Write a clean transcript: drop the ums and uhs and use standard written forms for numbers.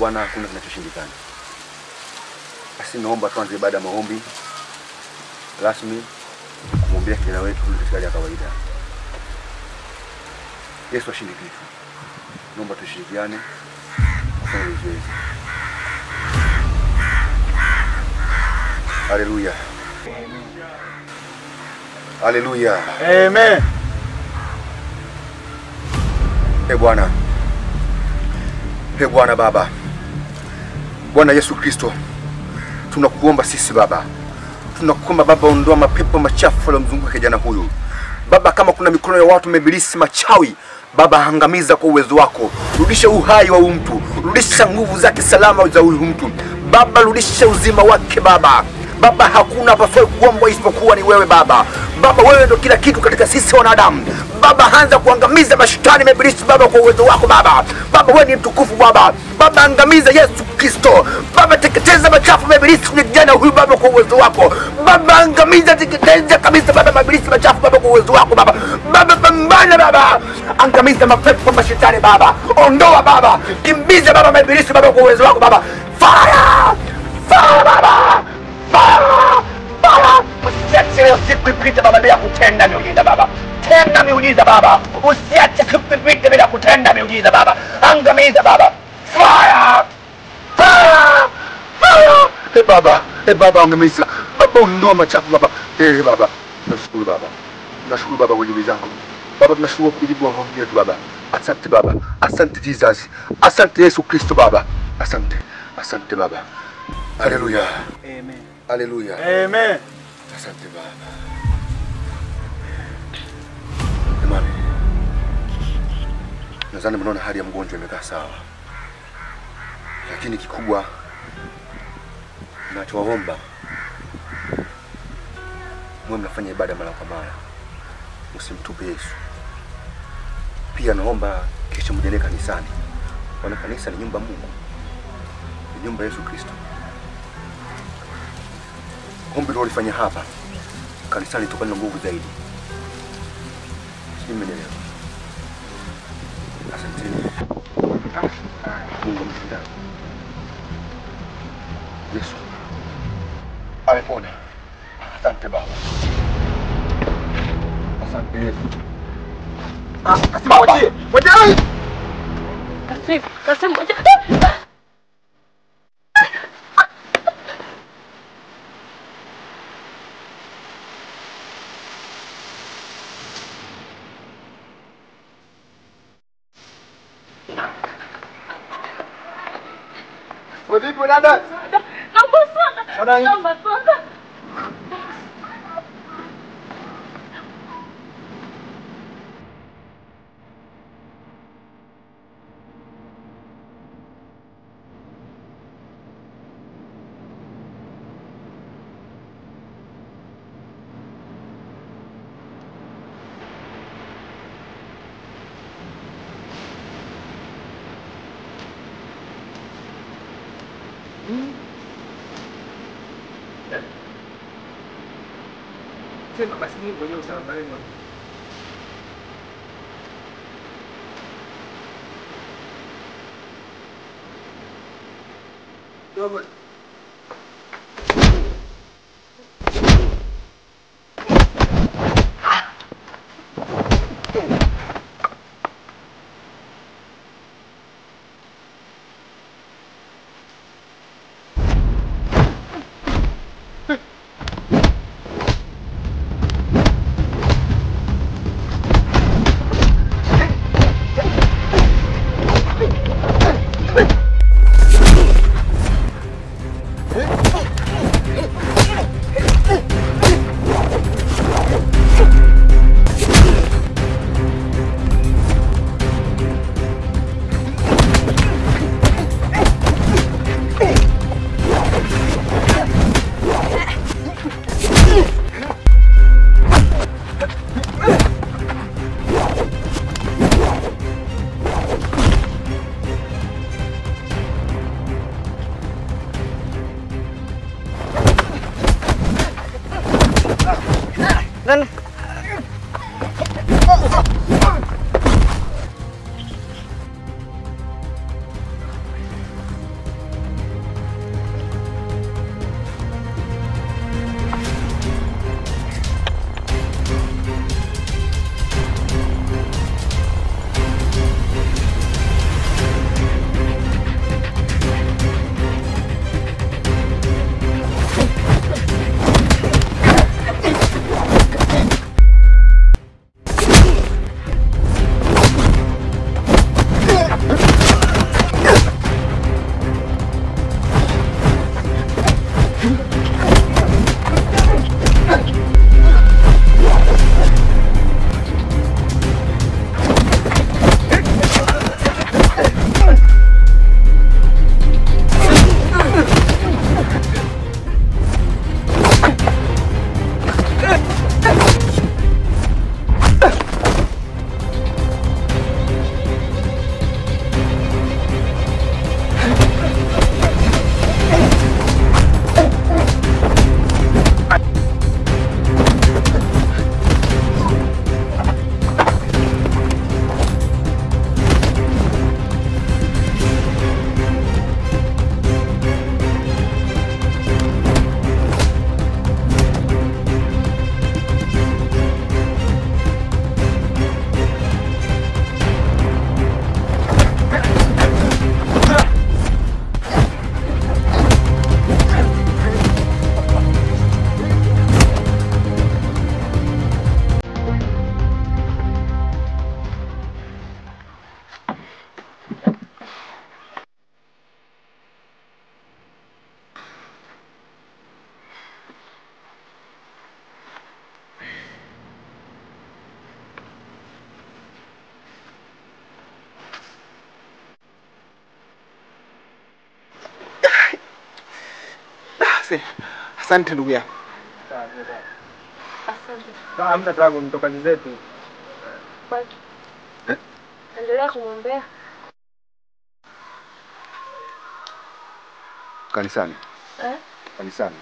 Bwana hakuna kinachoshindikana. Basi naomba tuanze ibada ya maombi rasmi kumwombea kijana wetu katika hali ya kawaida. Yesu ashinde kitu. Naomba tushirikiane kufanya zoezi. Haleluya. Haleluya. Amen. Bwana. Bwana Baba. Bwana Yesu Kristo. Tunakuomba sisi Baba. Tunakuomba Baba, ondoa mapepo machafu yaliyomzunguka kijana huyu. Baba, kama kuna mikono ya watu mebilisi machawi, Baba, angamiza kwa uwezo wako. Rudisha uhai wa huyu mtu. Rudisha nguvu zake salama za huyu mtu. Baba, rudisha uzima wake Baba. Baba, hakuna apafaye kuomba isipokuwa ni wewe Baba. Baba, wewe ndio kila kitu katika sisi wanadamu. Baba, anza kuangamiza mashetani mebilisi Baba kwa uwezo wako Baba. Baba, wewe ni mtukufu Baba. Baba, angamiza Yesu Kristo. Baba, teketeza machafu mebilisi kwenye kijana huyu Baba kwa uwezo wako. Baba, angamiza, teketeza kabisa Baba mebilisi machafu Baba kwa uwezo wako Baba. Baba, pambana Baba. Angamiza mapepo mashetani Baba. Ondoa Baba. Kimbiza Baba mebilisi Baba kwa uwezo wako Baba. Fire! Fire Baba! Baba, usiache leo siku ipite Baba bila kutenda miujiza Baba. Tenda miujiza Baba. Usiache siku ipite bila kutenda miujiza Baba. Angamiza Baba. Fire! Fire! Fire! Baba, angamiza. Baba, ondoa machafu Baba. Baba, nashukuru Baba. Nashukuru Baba kwa jibu zangu. Baba, tunashukuru kwa jibu wangu yetu Baba. Asante Baba. Asante Jesus. Asante Yesu Kristo Baba. Asante. Asante Baba. Haleluya. Amen. Haleluya. Amen. Asante Baba. Jamani, nadhani mnaona hali ya mgonjwa imekaa sawa, lakini kikubwa ninachowaomba mwe mnafanya ibada mara kwa mara, msimtupe Yesu. Pia naomba kesho mjane kanisani. Wana kanisa ni nyumba Mungu, ni nyumba Yesu Kristo. Ombi tulifanya hapa kanisani tupane nguvu zaidi. Simenielewa. Asante. Mungu mtenda. Yesu amepona. Asante Baba. Asante Yesu. Waje. Kasem waje. Vipi dada? Naomba sonda. Sema basi mimi mwenyewe utaangalia. Dogo. Asante ndugu yangu. Asante. Hamna tabu, mtoka zetu. Endelea kumwombea. Kanisani. Eh? Kanisani.